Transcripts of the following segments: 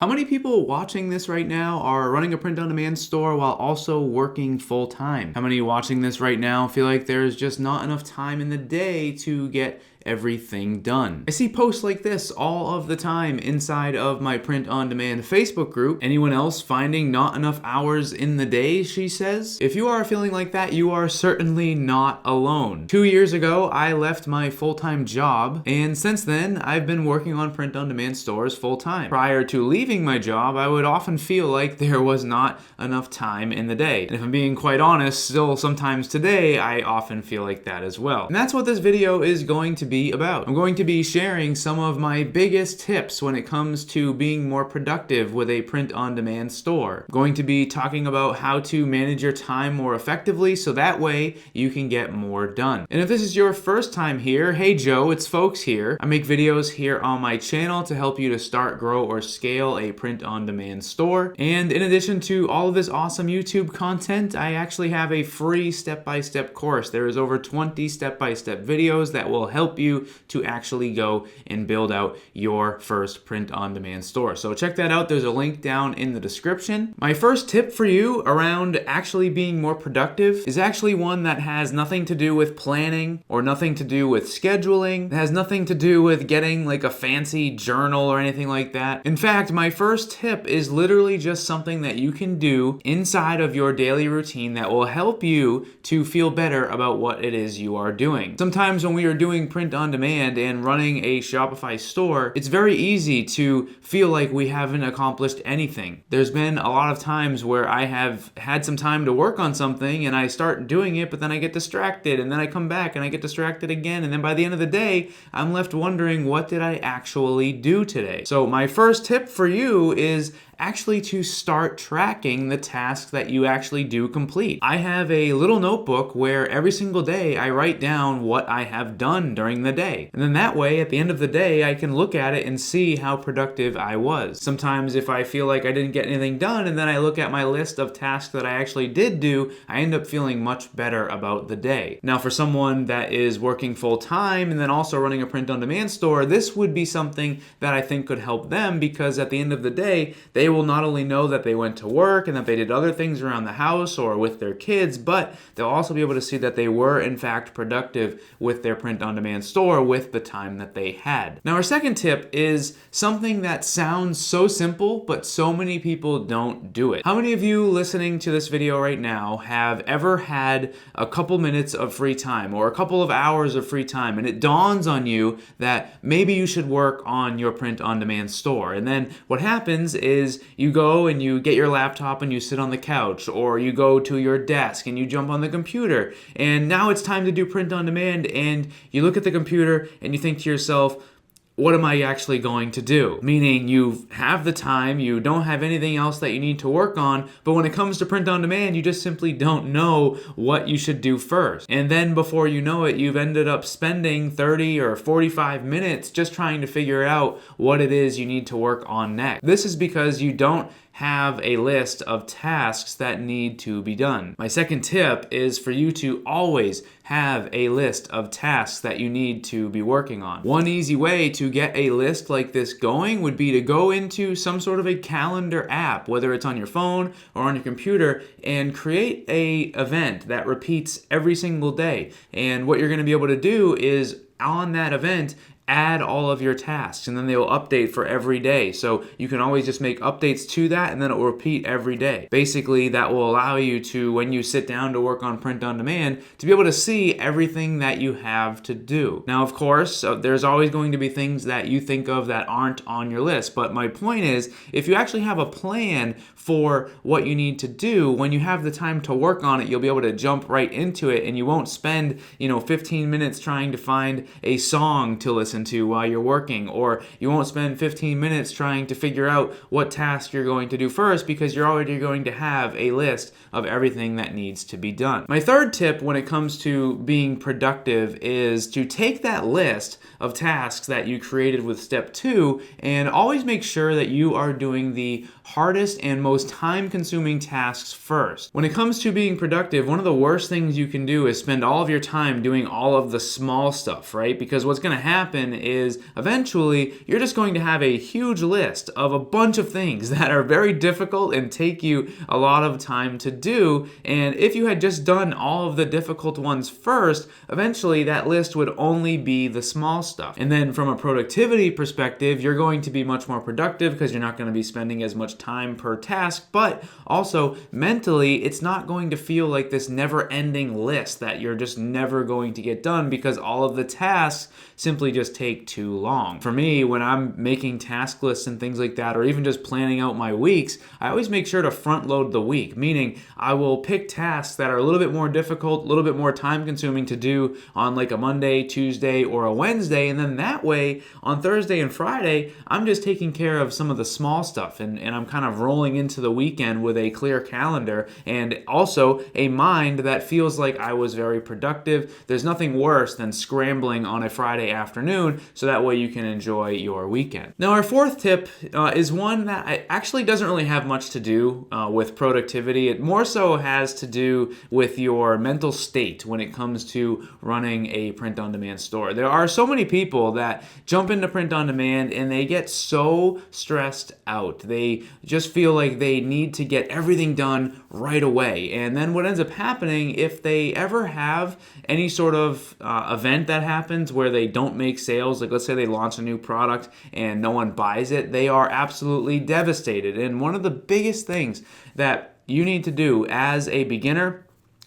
How many people watching this right now are running a print-on-demand store while also working full-time? How many watching this right now feel like there's just not enough time in the day to get everything done? I see posts like this all of the time inside of my print-on-demand Facebook group. Anyone else finding not enough hours in the day, she says? If you are feeling like that, you are certainly not alone. 2 years ago, I left my full-time job, and since then, I've been working on print-on-demand stores full-time. Prior to leaving my job, I would often feel like there was not enough time in the day. And if I'm being quite honest, still sometimes today, I often feel like that as well. And that's what this video is going to be about. I'm going to be sharing some of my biggest tips when it comes to being more productive with a print-on-demand store. I'm going to be talking about how to manage your time more effectively so that way you can get more done. And if this is your first time here, hey Joe, it's Folks here. I make videos here on my channel to help you to start, grow, or scale a print-on-demand store. And in addition to all of this awesome YouTube content, I actually have a free step-by-step course. There is over 20 step-by-step videos that will help you to actually go and build out your first print-on-demand store. So check that out. There's a link down in the description. My first tip for you around actually being more productive is actually one that has nothing to do with planning or nothing to do with scheduling. It has nothing to do with getting like a fancy journal or anything like that. In fact, my first tip is literally just something that you can do inside of your daily routine that will help you to feel better about what it is you are doing. Sometimes when we are doing print on demand and running a Shopify store, it's very easy to feel like we haven't accomplished anything. There's been a lot of times where I have had some time to work on something and I start doing it, but then I get distracted and then I come back and I get distracted again. And then by the end of the day, I'm left wondering, what did I actually do today? So my first tip for you is actually to start tracking the tasks that you actually do complete. I have a little notebook where every single day I write down what I have done during the day. And then that way, at the end of the day, I can look at it and see how productive I was. Sometimes if I feel like I didn't get anything done and then I look at my list of tasks that I actually did do, I end up feeling much better about the day. Now, for someone that is working full time and then also running a print-on-demand store, this would be something that I think could help them, because at the end of the day, they will not only know that they went to work and that they did other things around the house or with their kids, but they'll also be able to see that they were in fact productive with their print-on-demand store with the time that they had. Now, our second tip is something that sounds so simple, but so many people don't do it. How many of you listening to this video right now have ever had a couple minutes of free time or a couple of hours of free time, and it dawns on you that maybe you should work on your print-on-demand store? And then what happens is you go and you get your laptop and you sit on the couch, or you go to your desk and you jump on the computer, and now it's time to do print on demand, and you look at the computer and you think to yourself, what am I actually going to do? Meaning you have the time, you don't have anything else that you need to work on, but when it comes to print on demand, you just simply don't know what you should do first. And then before you know it, you've ended up spending 30 or 45 minutes just trying to figure out what it is you need to work on next. This is because you don't have a list of tasks that need to be done. My second tip is for you to always have a list of tasks that you need to be working on. One easy way to get a list like this going would be to go into some sort of a calendar app, whether it's on your phone or on your computer, and create an event that repeats every single day. And what you're going to be able to do is, on that event, add all of your tasks, and then they will update for every day. So you can always just make updates to that, and then it will repeat every day. Basically, that will allow you to, when you sit down to work on print on demand, to be able to see everything that you have to do. Now, of course, there's always going to be things that you think of that aren't on your list. But my point is, if you actually have a plan for what you need to do, when you have the time to work on it, you'll be able to jump right into it, and you won't spend, 15 minutes trying to find a song to listen to while you're working, or you won't spend 15 minutes trying to figure out what task you're going to do first, because you're already going to have a list of everything that needs to be done. My third tip when it comes to being productive is to take that list of tasks that you created with step 2 and always make sure that you are doing the hardest and most time-consuming tasks first. When it comes to being productive, one of the worst things you can do is spend all of your time doing all of the small stuff, right? Because what's going to happen happen is eventually you're just going to have a huge list of a bunch of things that are very difficult and take you a lot of time to do. And if you had just done all of the difficult ones first, eventually that list would only be the small stuff. And then from a productivity perspective, you're going to be much more productive because you're not going to be spending as much time per task, but also mentally, it's not going to feel like this never-ending list that you're just never going to get done because all of the tasks simply just take too long. For me, when I'm making task lists and things like that, or even just planning out my weeks, I always make sure to front load the week, meaning I will pick tasks that are a little bit more difficult, a little bit more time consuming to do on like a Monday, Tuesday, or a Wednesday, and then that way on Thursday and Friday, I'm just taking care of some of the small stuff, and I'm kind of rolling into the weekend with a clear calendar and also a mind that feels like I was very productive. There's nothing worse than scrambling on a Friday afternoon, so that way you can enjoy your weekend. Now, our fourth tip is one that actually doesn't really have much to do with productivity. It more so has to do with your mental state when it comes to running a print-on-demand store. There are so many people that jump into print-on-demand and they get so stressed out. They just feel like they need to get everything done right away. And then what ends up happening, if they ever have any sort of event that happens where they don't make sales, like let's say they launch a new product and no one buys it, they are absolutely devastated. And one of the biggest things that you need to do as a beginner,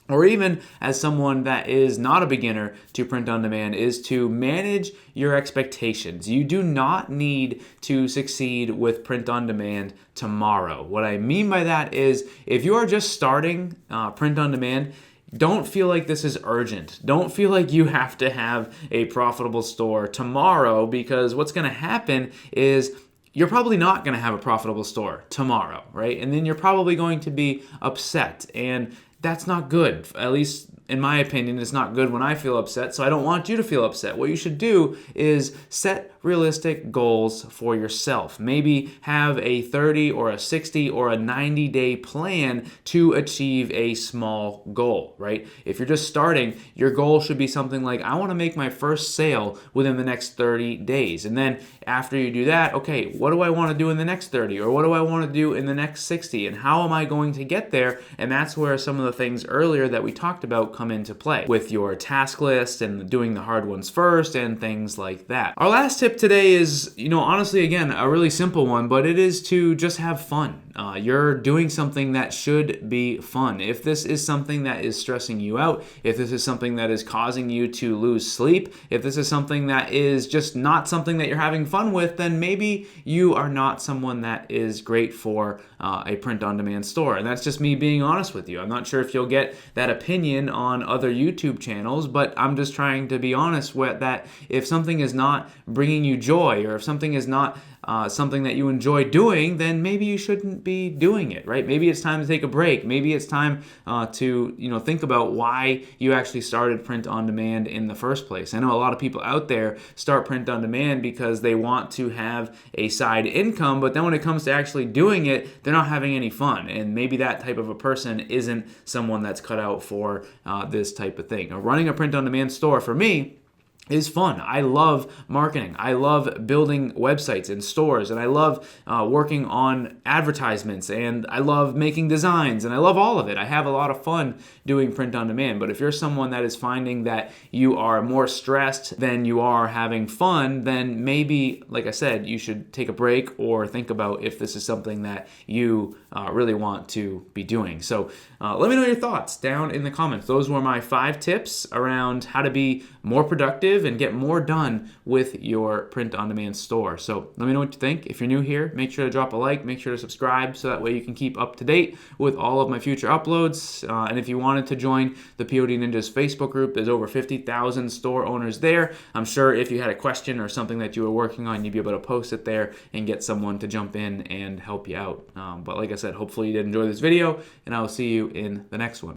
or even as someone that is not a beginner to print on demand, is to manage your expectations. You do not need to succeed with print on demand tomorrow. What I mean by that is if you are just starting print on demand, don't feel like this is urgent. Don't feel like you have to have a profitable store tomorrow, because what's going to happen is you're probably not going to have a profitable store tomorrow, right? And then you're probably going to be upset, and that's not good. At least in my opinion, it's not good when I feel upset, so I don't want you to feel upset. What you should do is set realistic goals for yourself. Maybe have a 30 or a 60 or a 90-day plan to achieve a small goal, right? If you're just starting, your goal should be something like, I want to make my first sale within the next 30 days. And then after you do that, okay, what do I want to do in the next 30? Or what do I want to do in the next 60? And how am I going to get there? And that's where some of the things earlier that we talked about come into play with your task list and doing the hard ones first and things like that. Our last tip today is, honestly, again, a really simple one, but it is to just have fun. You're doing something that should be fun. If this is something that is stressing you out, if this is something that is causing you to lose sleep, if this is something that is just not something that you're having fun with, then maybe you are not someone that is great for a print-on-demand store. And that's just me being honest with you. I'm not sure if you'll get that opinion on other YouTube channels, but I'm just trying to be honest with that. If something is not bringing you joy, or if something is not something that you enjoy doing, then maybe you shouldn't be doing it, right? Maybe it's time to take a break. Maybe it's time to think about why you actually started print on demand in the first place. I know a lot of people out there start print on demand because they want to have a side income, but then when it comes to actually doing it, they're not having any fun. And maybe that type of a person isn't someone that's cut out for this type of thing. Now, running a print on demand store for me is fun. I love marketing. I love building websites and stores, and I love working on advertisements, and I love making designs, and I love all of it. I have a lot of fun doing print on demand. But if you're someone that is finding that you are more stressed than you are having fun, then maybe, like I said, you should take a break or think about if this is something that you really want to be doing. So let me know your thoughts down in the comments. Those were my 5 tips around how to be more productive and get more done with your print-on-demand store. So let me know what you think. If you're new here, make sure to drop a like, make sure to subscribe, so that way you can keep up to date with all of my future uploads. And if you wanted to join the POD Ninjas Facebook group, there's over 50,000 store owners there. I'm sure if you had a question or something that you were working on, you'd be able to post it there and get someone to jump in and help you out. But like I said, hopefully you did enjoy this video, and I will see you in the next one.